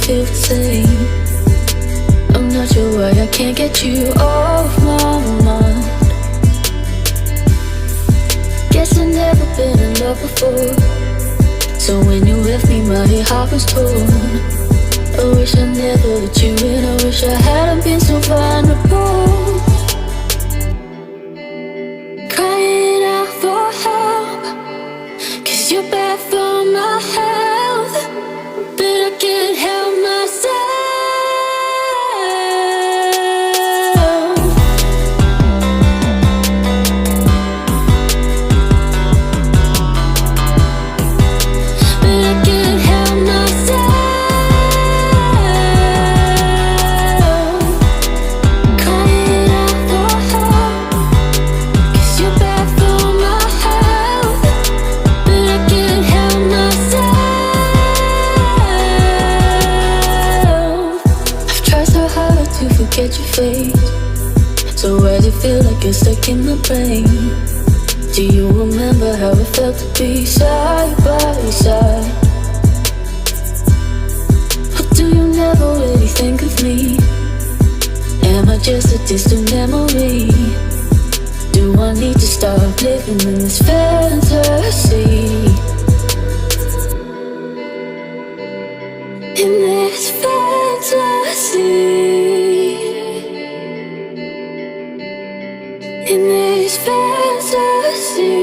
feel the same. I'm not sure why I can't get you off my mind. Guess I've never been in love before, so when you left me my heart was torn. I wish I never let you in, I wish I hadn't been so vulnerable. Crying out for help, 'cause you're bad for my health, but I can't help myself. But I can't help myself. Crying out for help, 'cause you're bad for my health, but I can't help myself. I've tried so hard to forget your face, so why does it feel like you're stuck in my brain? Do you remember how it felt to be side by side? Or do you never really think of me? Am I just a distant memory? Do I need to stop living in this fantasy? In this fantasy, in this fantasy.